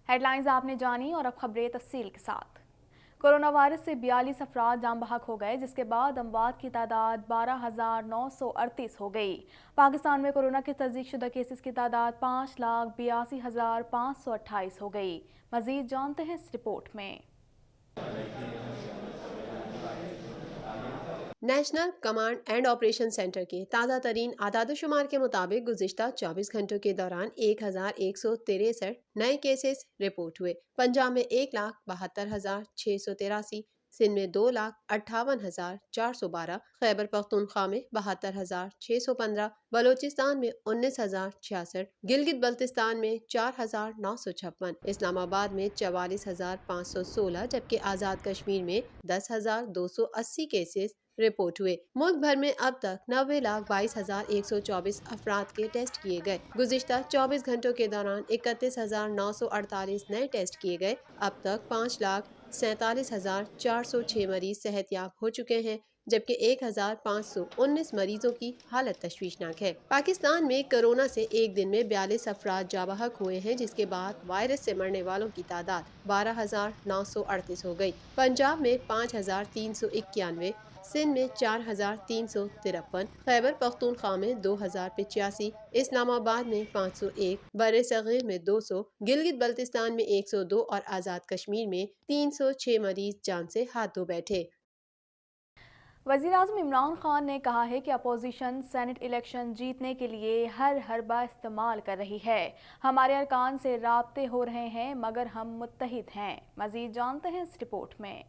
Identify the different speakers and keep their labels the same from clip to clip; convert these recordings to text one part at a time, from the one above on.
Speaker 1: Head lines आपने जानी और अब खबरें तफसील के साथ। कोरोना वायरस से 42 अफराद जाम बहक हो गए, जिसके बाद अमवात की तादाद 12,938 हो गई। पाकिस्तान में कोरोना के तस्दीक शुदा केसेस की तादाद 5,82,528 हो गई। मजीद जानते हैं इस रिपोर्ट में।
Speaker 2: National command and operation centre के ताज़ा तरीन आदादोशुमार के मुताबिक गुज़िश्ता 24 घंटों के दौरान 1,163 नए केसेस रिपोर्ट हुए। पंजाब में 1,72,683, सिंध में 2,58,412, खैबर पख्तूनख्वा में 72,615, बलोचिस्तान में 19,066, गिलगित बल्तिस्तान में 4,956, इस्लामाबाद में 44,516, जबकि आज़ाद कश्मीर में 10,280 केसेस रिपोर्ट हुए। मुल्क भर में अब तक 90,22,124 अफराद के टेस्ट किए गए। गुज़िश्ता 24 घंटों के दौरान 31,948 नए टेस्ट किए गए। अब तक 5,47,406 मरीज सेहतयाब हो चुके हैं, जबकि 1,519 मरीजों की हालत तशवीशनाक है। पाकिस्तान में कोरोना से एक दिन में 42 अफराद जाबहक हुए हैं, जिसके बाद वायरस से मरने वालों की तादाद 12,938 हो गई। पंजाब में 5,391, सिंध में 4,353, खैबर पख्तूनख्वा में 2,085, इस्लामाबाद में 501, बर सगीर में 200, गिलगित बल्तिस्तान में 102 और आज़ाद कश्मीर में 306 मरीज जान से हाथ धो बैठे।
Speaker 1: वज़ीर-ए-आज़म इमरान खान ने कहा है कि अपोजिशन सेनेट इलेक्शन जीतने के लिए हर हरबा इस्तेमाल कर रही है। हमारे अरकान से राब्ते हो रहे हैं, मगर हम मुत्तहिद हैं। मज़ीद जानते हैं इस रिपोर्ट में।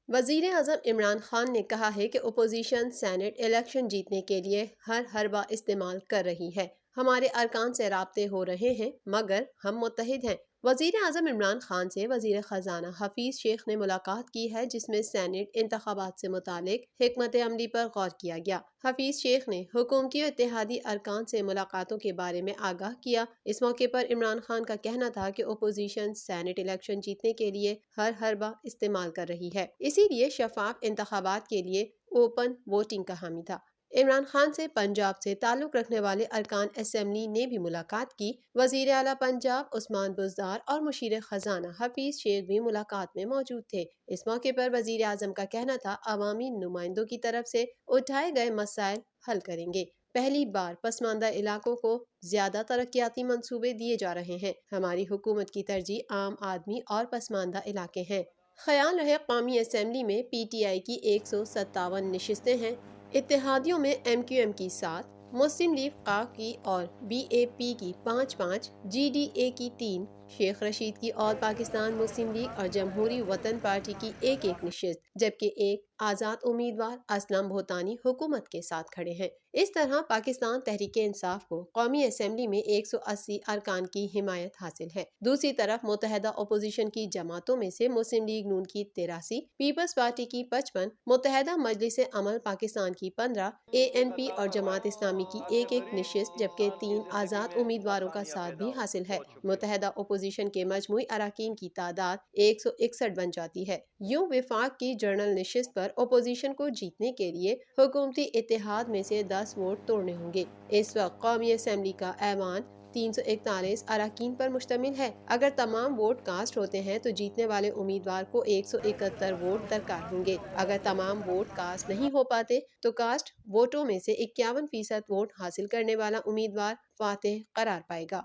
Speaker 2: वज़ीर आज़म इमरान खान ने कहा है कि अपोजिशन सेनेट इलेक्शन जीतने के लिए हर हरबा इस्तेमाल कर रही है। हमारे अरकान से राब्ते हो रहे हैं, मगर हम मुत्तहिद हैं। वज़ीर आज़म इमरान खान से वज़ीर ख़जाना हफीज़ शेख ने मुलाकात की है, जिसमें सेनेट इंतखाबात से मुतालिक हिकमत अमली पर गौर किया गया। हफीज़ शेख ने हुकूमती और इत्तेहादी अरकान से मुलाकातों के बारे में आगाह किया। इस मौके पर इमरान खान का कहना था कि अपोजिशन सेनेट इलेक्शन जीतने के लिए हर हरबा इस्तेमाल कर रही है, इसीलिए शफाफ इंतखाबात के लिए ओपन वोटिंग का हामी था। इमरान खान से पंजाब से ताल्लुक रखने वाले अरकान असम्बली ने भी मुलाकात की। वज़ीर आला पंजाब उस्मान बुज़दार और मुशीर खजाना हफीज शेख भी मुलाकात में मौजूद थे। इस मौके पर वज़ीर आज़म का कहना था, अवामी नुमाइंदों की तरफ से उठाए गए मसाइल हल करेंगे। पहली बार पसमानदा इलाकों को ज्यादा तरक्याती मंसूबे दिए जा रहे हैं। हमारी हुकूमत की तरजीह आम आदमी और पसमानदा इलाके हैं। ख्याल रहे कौमी असम्बली में PTI की 157 नशिस्तें हैं। इत्तेहादियों में MQM की 7, मुस्लिम लीग क़ा की और BAP की 5-5, GDA की 3, शेख रशीद की ऑल पाकिस्तान मुस्लिम लीग और जमहूरी वतन पार्टी की 1-1 नशिस्त, जबकि एक आज़ाद उम्मीदवार असलम भोतानी हुकूमत के साथ खड़े हैं। इस तरह पाकिस्तान तहरीके इंसाफ को कौमी असम्बली में 180 अरकान की हिमायत हासिल है। दूसरी तरफ मुत्तहदा अपोजिशन की जमातों में से मुस्लिम लीग नून की 83, पीपल्स पार्टी की 55, मुत्तहदा मजलिस अमल पाकिस्तान की 15, ANP और जमात इस्लामी की 1-1 नशिस्त, जबकि 3 आज़ाद उम्मीदवारों का साथ भी हासिल है। मुत्तहदा अपोजिशन के मजमूई अराकीन की तादाद 161 बन जाती है। यूं विफाक की जर्नल नशिस्त पर अपोजिशन को जीतने के लिए हुकूमती इत्तेहाद में से 10 वोट तोड़ने होंगे। इस वक्त कौमी असम्बली का ऐवान 341 अराकीन पर मुश्तमिल है। अगर तमाम वोट कास्ट होते हैं तो जीतने वाले उम्मीदवार को 171 वोट दरकार होंगे। अगर तमाम वोट कास्ट नहीं हो पाते तो कास्ट वोटों में से 51% वोट हासिल करने वाला उम्मीदवार फातेह करार पाएगा।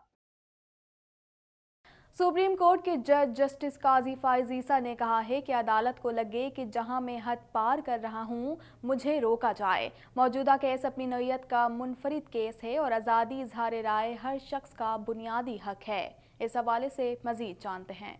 Speaker 1: सुप्रीम कोर्ट के जज जस्टिस काजी फाइज ईसा ने कहा है कि अदालत को लगे कि जहां मैं हद पार कर रहा हूं, मुझे रोका जाए। मौजूदा केस अपनी नौयत का मुनफरिद केस है और आज़ादी इजहार राय हर शख्स का बुनियादी हक है। इस हवाले से मजीद जानते हैं।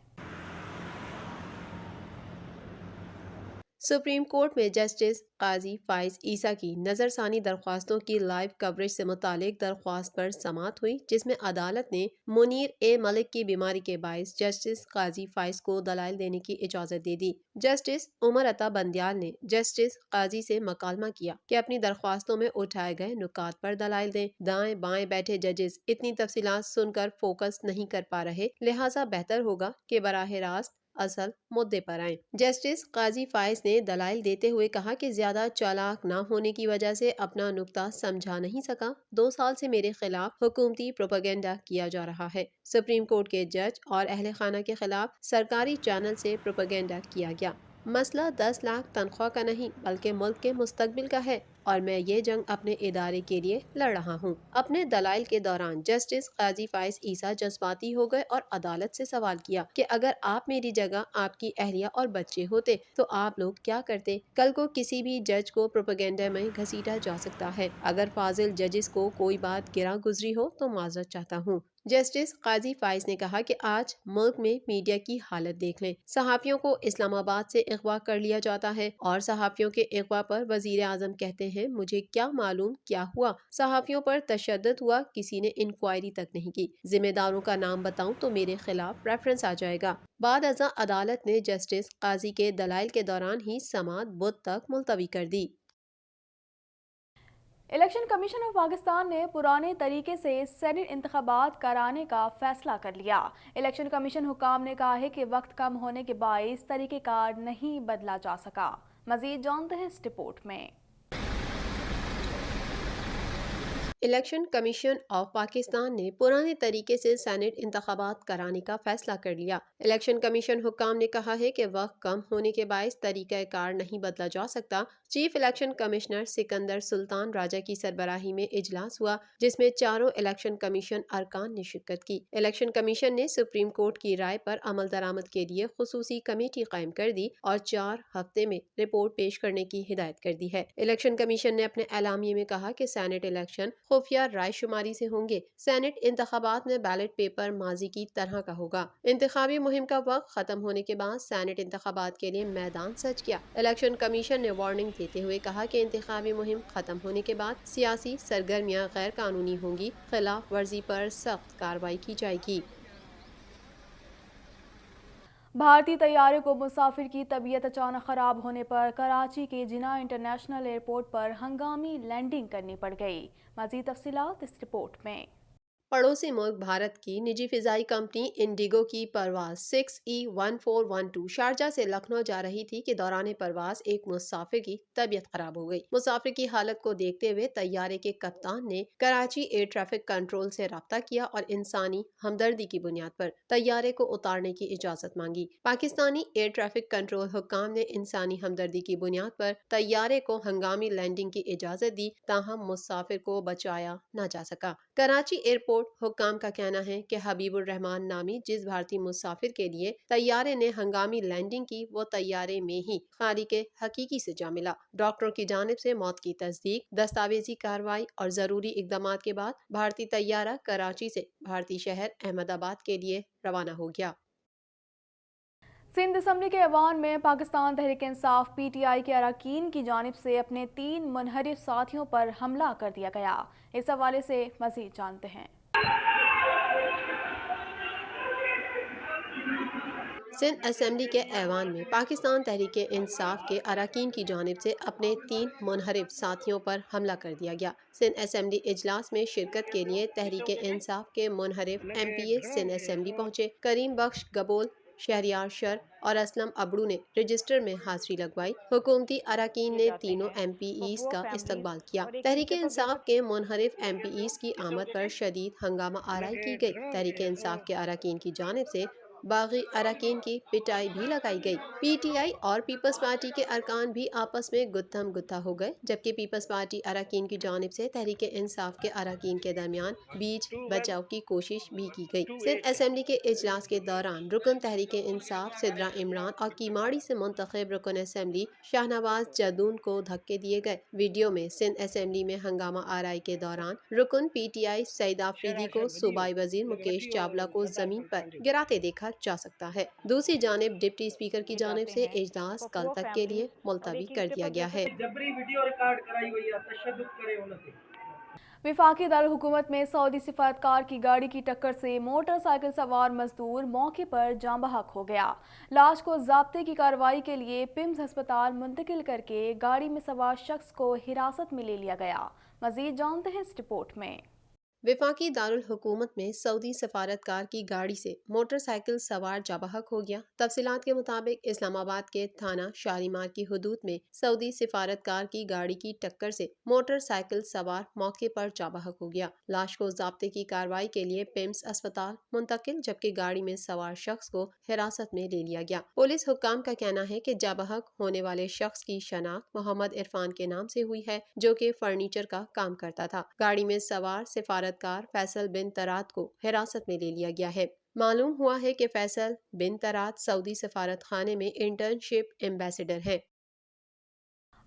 Speaker 2: सुप्रीम कोर्ट में जस्टिस काजी फाइज ईसा की नज़रसानी दरख्वास्तों की लाइव कवरेज से मुतालिक दरख्वास्त पर समाअत हुई, जिसमें अदालत ने मुनीर ए मलिक की बीमारी के बायस जस्टिस काजी फाइज को दलाइल देने की इजाज़त दे दी। जस्टिस उमर अता बंदियाल ने जस्टिस काजी से मकालमा किया कि अपनी दरख्वास्तों में उठाए गए नुकात पर दलाइल दें। दाएं बाएं बैठे जजेस इतनी तफसीलात सुनकर फोकस नहीं कर पा रहे, लिहाजा बेहतर होगा कि बराह रास्त असल मुद्दे पर आएं। जस्टिस काजी फाइज ने दलाइल देते हुए कहा कि ज्यादा चालाक न होने की वजह से अपना नुक्ता समझा नहीं सका। 2 साल से मेरे खिलाफ हुकूमती प्रोपेगेंडा किया जा रहा है। सुप्रीम कोर्ट के जज और अहले खाना के खिलाफ सरकारी चैनल से प्रोपेगेंडा किया गया। मसला 10 लाख तनख्वाह का नहीं बल्कि मुल्क के मुस्तकबिल का है और मैं ये जंग अपने इदारे के लिए लड़ रहा हूँ। अपने दलाइल के दौरान जस्टिस काजी फाइज ईसा जज्बाती हो गए और अदालत से सवाल किया कि अगर आप मेरी जगह आपकी अहलिया और बच्चे होते तो आप लोग क्या करते। कल को किसी भी जज को प्रोपेगेंडा में घसीटा जा सकता है। अगर फाजिल जजेस को कोई बात गिरा गुजरी हो तो माजरत चाहता हूँ। जस्टिस काजी फाइज ने कहा कि आज मुल्क में मीडिया की हालत देख लें। सहाफियों को इस्लामाबाद से अगवा कर लिया जाता है और सहाफियों के अगवा पर वजीर आजम कहते हैं मुझे क्या मालूम क्या हुआ। सहाफियों पर तशद्दुद हुआ, किसी ने इंक्वायरी तक नहीं की। जिम्मेदारों का नाम बताऊं तो मेरे खिलाफ रेफरेंस आ जाएगा। बाद अज़ा अदालत ने जस्टिस काजी के दलाइल के दौरान ही समाअत बुध तक मुलतवी कर दी।
Speaker 1: इलेक्शन कमीशन ऑफ पाकिस्तान ने पुराने तरीके से सेनेट इंतखाबात कराने का फैसला कर लिया। इलेक्शन कमीशन हुकाम ने कहा है कि वक्त कम होने के बाइस तरीक़ेकार नहीं बदला जा सका। मज़ीद जानते हैं इस रिपोर्ट में।
Speaker 2: इलेक्शन कमीशन ऑफ पाकिस्तान ने पुराने तरीके से सेनेट इंतखाबात कराने का फैसला कर लिया। इलेक्शन कमीशन हुक्काम ने कहा है कि वक्त कम होने के बायस तरीक़ाकार नहीं बदला जा सकता। Chief election commissioner Sikandar Sultan Raja की सरबराही में इजलास हुआ जिसमें चारों इलेक्शन कमीशन अरकान ने शिरकत की। इलेक्शन कमीशन ने सुप्रीम कोर्ट की राय पर अमल दरामद के लिए खुसूसी कमेटी कायम कर दी और 4 हफ्ते में रिपोर्ट पेश करने की हिदायत कर दी है। इलेक्शन कमीशन ने अपने एलामिये में कहा कि सेनेट इलेक्शन खुफिया राय शुमारी से होंगे। सेनेट इंतखाबात में बैलेट पेपर माजी की तरह का होगा। इंतखाबी मुहिम का वक्त खत्म होने के बाद सेनेट इंतखाबात के लिए मैदान सज गया। इलेक्शन कमीशन ने वार्निंग देते हुए कहा कि इंतखाबी मुहिम खत्म होने के बाद सियासी सरगर्मियां गैर कानूनी होंगी, खिलाफ वर्जी पर सख्त कार्रवाई की जाएगी।
Speaker 1: भारतीय तैयारे को मुसाफिर की तबीयत अचानक खराब होने पर कराची के जिना इंटरनेशनल एयरपोर्ट पर हंगामी लैंडिंग करनी पड़ गई। मज़ीद तफसीलात इस रिपोर्ट में।
Speaker 2: पड़ोसी मुल्क भारत की निजी फिजाई कंपनी इंडिगो की परवाज 6E1412 शारजा से लखनऊ जा रही थी कि दौरान परवाज एक मुसाफिर की तबीयत खराब हो गई। मुसाफिर की हालत को देखते हुए तैयारे के कप्तान ने कराची एयर ट्रैफिक कंट्रोल से राब्ता किया और इंसानी हमदर्दी की बुनियाद पर तैयारे को उतारने की इजाजत मांगी। पाकिस्तानी एयर ट्रैफिक कंट्रोल हुक्काम ने इंसानी हमदर्दी की बुनियाद पर तैयारे को हंगामी लैंडिंग की इजाजत दी, ताहम मुसाफिर को बचाया न जा सका। कराची एयरपोर्ट हुक्काम का कहना है कि हबीबुर रहमान नामी जिस भारतीय मुसाफिर के लिए तैयारे ने हंगामी लैंडिंग की वो तैयारे में ही खारिक हकीकी से जा मिला। डॉक्टरों की जानिब से मौत की तस्दीक, दस्तावेजी कार्रवाई और जरूरी इकदामात के बाद भारतीय तैयारा कराची से भारतीय शहर अहमदाबाद के लिए रवाना हो गया।
Speaker 1: सिंध असम्बली के ऐवान में पाकिस्तान तहरीक इंसाफ PTI के अरकान की जानिब से अपने 3 मुनहरिफ साथियों पर हमला कर दिया गया। इस हवाले से मज़ीद जानते हैं।
Speaker 2: सिंध असम्बली के ऐवान में पाकिस्तान तहरीक इंसाफ के अरकान की जानिब से अपने 3 मुनहरिफ साथियों पर हमला कर दिया गया। सिंध असम्बली इजलास में शिरकत के लिए तहरीक इंसाफ के मुनहरिफ MPA सिंध असम्बली पहुंचे। करीम बख्श गबोल, शहरियार शर और असलम अबड़ू ने रजिस्टर में हाजिरी लगवाई। हुकूमती अरकान ने तीनों MPEs का इस्तकबाल किया। तहरीक इंसाफ के मुनहरिफ MPEs की आमद पर शदीद हंगामा आराई की गई। तहरीक इंसाफ के अरकान की जानिब से बागी अरकान की पिटाई भी लगाई गई। PTI और पीपल्स पार्टी के अरकान भी आपस में गुत्थम गुत्था हो गए, जबकि पीपल्स पार्टी अरकान की जानिब से तहरीक इंसाफ के अरकान के दरमियान बीच बचाव की कोशिश भी की गई। सिंध असम्बली के इजलास के दौरान रुकन तहरीक इंसाफ सिद्रा इमरान और कीमाड़ी से मुंतखब रुकन असम्बली शाहनवाज जदून को धक्के दिए गए। वीडियो में सिंध असम्बली में हंगामा आराई के दौरान रुकन PTI सईद आफरीदी को सूबाई वजीर मुकेश चावला को जमीन पर गिराते देखा जा सकता है। दूसरी जानिब डिप्टी स्पीकर की जानिब से इजलास कल तक के लिए मुलतवी कर दिया गया है।
Speaker 1: विफाकी दारुल हुकूमत में सऊदी सिफारतकार की गाड़ी की टक्कर से मोटरसाइकिल सवार मजदूर मौके पर जाँ बहक हो गया। लाश को ज़ाब्ते की कार्रवाई के लिए पिम्स अस्पताल मुंतकिल करके गाड़ी में सवार शख्स को हिरासत में ले लिया गया। मजीद जानते हैं इस रिपोर्ट में।
Speaker 2: वफाकी दारुल हुकूमत में सऊदी सफारतकार की गाड़ी से मोटरसाइकिल सवार जाबहक हो गया। तफसीलात के मुताबिक इस्लामाबाद के थाना शालीमार की हुदूद में सऊदी सफारतकार की गाड़ी की टक्कर से मोटरसाइकिल सवार मौके पर जाबहक हो गया। लाश को ज़ाब्ते की कार्रवाई के लिए पिम्स अस्पताल मुंतकिल, जबकि गाड़ी में सवार शख्स को हिरासत में ले लिया गया। पुलिस हुक्काम का कहना है कि जाबहक होने वाले शख्स की शनाख्त मोहम्मद इरफान के नाम से हुई है, जो कि फर्नीचर का काम करता था। गाड़ी में सवार सफारतकार फैसल बिन तरात को हिरासत में ले लिया गया है। मालूम हुआ है कि फैसल बिन तरात सऊदी सफारत खाने में इंटर्नशिप एम्बेसडर हैं।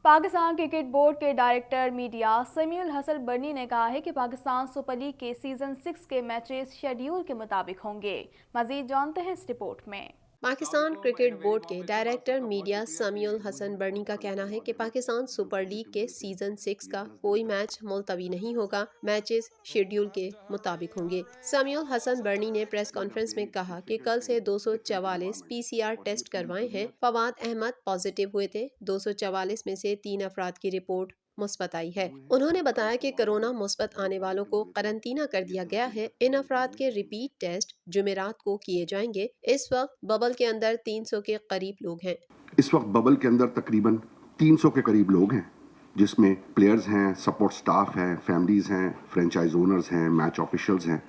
Speaker 1: पाकिस्तान क्रिकेट बोर्ड के डायरेक्टर मीडिया समीउल हसन बर्नी ने कहा है कि पाकिस्तान सुपर लीग के सीजन 6 के मैचेस शेड्यूल के मुताबिक होंगे। मजीद जानते हैं इस रिपोर्ट में।
Speaker 2: पाकिस्तान क्रिकेट बोर्ड के डायरेक्टर मीडिया समीउल हसन बर्नी का कहना है कि पाकिस्तान सुपर लीग के सीजन 6 का कोई मैच मुलतवी नहीं होगा, मैचेस शेड्यूल के मुताबिक होंगे। समीउल हसन बर्नी ने प्रेस कॉन्फ्रेंस में कहा कि कल से 244 PCR टेस्ट करवाए हैं। फवाद अहमद पॉजिटिव हुए थे। 244 में से 3 अफराद की रिपोर्ट मुस्बत आई है। उन्होंने बताया कि कोरोना मुस्बत आने वालों को करंतना कर दिया गया है। इन अफराद के रिपीट टेस्ट जुमेरात को किए जाएंगे। इस वक्त बबल के अंदर 300 के करीब लोग हैं।
Speaker 3: इस वक्त बबल के अंदर तकरीबन 300 के करीब लोग हैं, जिसमें प्लेयर्स हैं, सपोर्ट स्टाफ हैं, फैमिलीज हैं, फ्रेंचाइज ओनर्स हैं, मैच ऑफिशियल्स हैं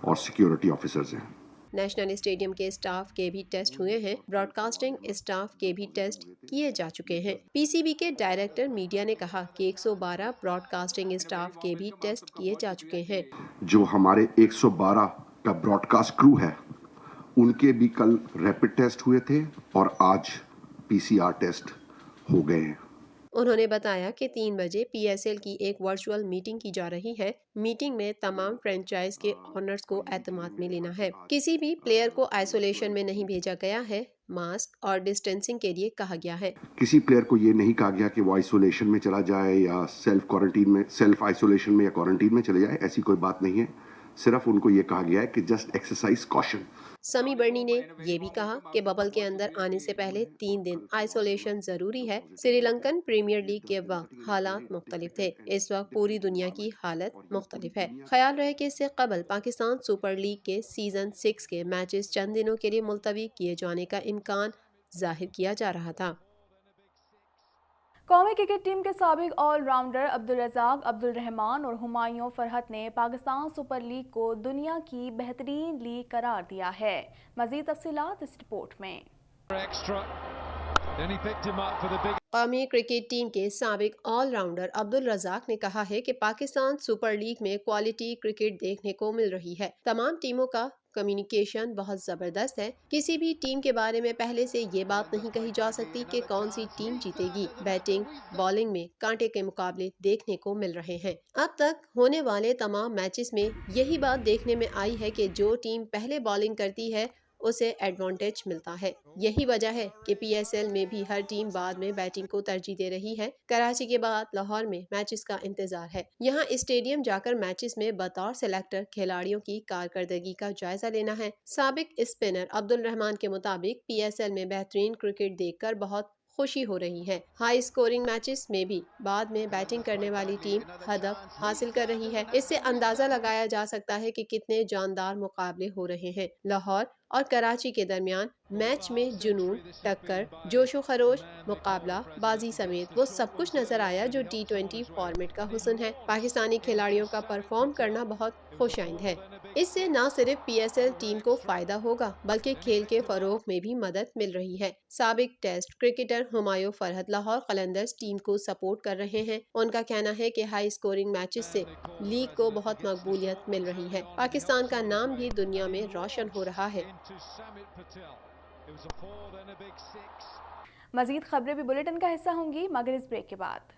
Speaker 3: और सिक्योरिटी ऑफिसर्स हैं।
Speaker 2: नेशनल स्टेडियम के स्टाफ के भी टेस्ट हुए हैं। ब्रॉडकास्टिंग स्टाफ के भी टेस्ट किए जा चुके हैं। PCB के डायरेक्टर मीडिया ने कहा कि 112 ब्रॉडकास्टिंग स्टाफ के भी टेस्ट किए जा चुके हैं।
Speaker 3: जो हमारे 112 का ब्रॉडकास्ट क्रू है, उनके भी कल रैपिड टेस्ट हुए थे और आज PCR टेस्ट हो गए हैं।
Speaker 2: उन्होंने बताया कि 3 बजे PSL की एक वर्चुअल मीटिंग की जा रही है। मीटिंग में तमाम फ्रेंचाइज के ऑनर्स को एतमाद में लेना है। किसी भी प्लेयर को आइसोलेशन में नहीं भेजा गया है। मास्क और डिस्टेंसिंग के लिए कहा गया है।
Speaker 3: किसी प्लेयर को ये नहीं कहा गया कि वो आइसोलेशन में चला जाए या सेल्फ आइसोलेशन में या क्वारंटीन में चले जाए, ऐसी कोई बात नहीं है। सिर्फ उनको ये कहा गया है कि जस्ट एक्सरसाइज कॉशन।
Speaker 2: समी बर्नी ने ये भी कहा कि बबल के अंदर आने से पहले 3 दिन आइसोलेशन जरूरी है। श्रीलंकन प्रीमियर लीग के वक्त हालात मुख्तलिफ थे, इस वक्त पूरी दुनिया की हालत मुख्तलिफ है। ख्याल रहे कि इससे कबल पाकिस्तान सुपर लीग के सीजन 6 के मैचेस चंद दिनों के लिए मुलतवी किए जाने का इम्कान जाहिर किया जा रहा था।
Speaker 1: कौमी क्रिकेट टीम के साबिक ऑलराउंडर अब्दुल रज़ाक, अब्दुल रहमान और हुमायूं फरहत ने पाकिस्तान सुपर लीग को दुनिया की बेहतरीन लीग करार दिया है। मज़ीद तफसीलात इस रिपोर्ट में।
Speaker 2: कौमी क्रिकेट टीम के साबिक ऑलराउंडर अब्दुल रज़ाक ने कहा है कि पाकिस्तान सुपर लीग में क्वालिटी क्रिकेट देखने को मिल रही है। तमाम टीमों का कम्युनिकेशन बहुत ज़बरदस्त है। किसी भी टीम के बारे में पहले से ये बात नहीं कही जा सकती कि कौन सी टीम जीतेगी। बैटिंग बॉलिंग में कांटे के मुकाबले देखने को मिल रहे हैं। अब तक होने वाले तमाम मैचेस में यही बात देखने में आई है कि जो टीम पहले बॉलिंग करती है उसे एडवांटेज मिलता है। यही वजह है कि PSL में भी हर टीम बाद में बैटिंग को तरजीह दे रही है। कराची के बाद लाहौर में मैचेस का इंतजार है। यहाँ स्टेडियम जाकर मैचेस में बतौर सेलेक्टर खिलाड़ियों की कारकर्दगी का जायजा लेना है। साबिक स्पिनर अब्दुल रहमान के मुताबिक PSL में बेहतरीन क्रिकेट देखकर बहुत खुशी हो रही है। हाई स्कोरिंग मैचेस में भी बाद में बैटिंग करने वाली टीम हदफ हासिल कर रही है। इससे अंदाजा लगाया जा सकता है कि कितने जानदार मुकाबले हो रहे हैं। लाहौर और कराची के दरमियान मैच में जुनून, टक्कर, जोशो खरोश, मुकाबला बाजी समेत वो सब कुछ नजर आया जो T20 फॉर्मेट का हुस्न है। पाकिस्तानी खिलाड़ियों का परफॉर्म करना बहुत खुशाइंद है। इससे न सिर्फ PSL टीम को फायदा होगा बल्कि खेल के फरोग में भी मदद मिल रही है। साबिक test cricketer Humayun Farhat Lahore Qalandars team को सपोर्ट कर रहे हैं। उनका कहना है कि हाई स्कोरिंग मैचेस से लीग को बहुत मकबूलियत मिल रही है। पाकिस्तान का नाम भी दुनिया में रोशन हो रहा है।
Speaker 1: मजीद खबरें भी बुलेटिन का हिस्सा होंगी मगर इस ब्रेक के बाद।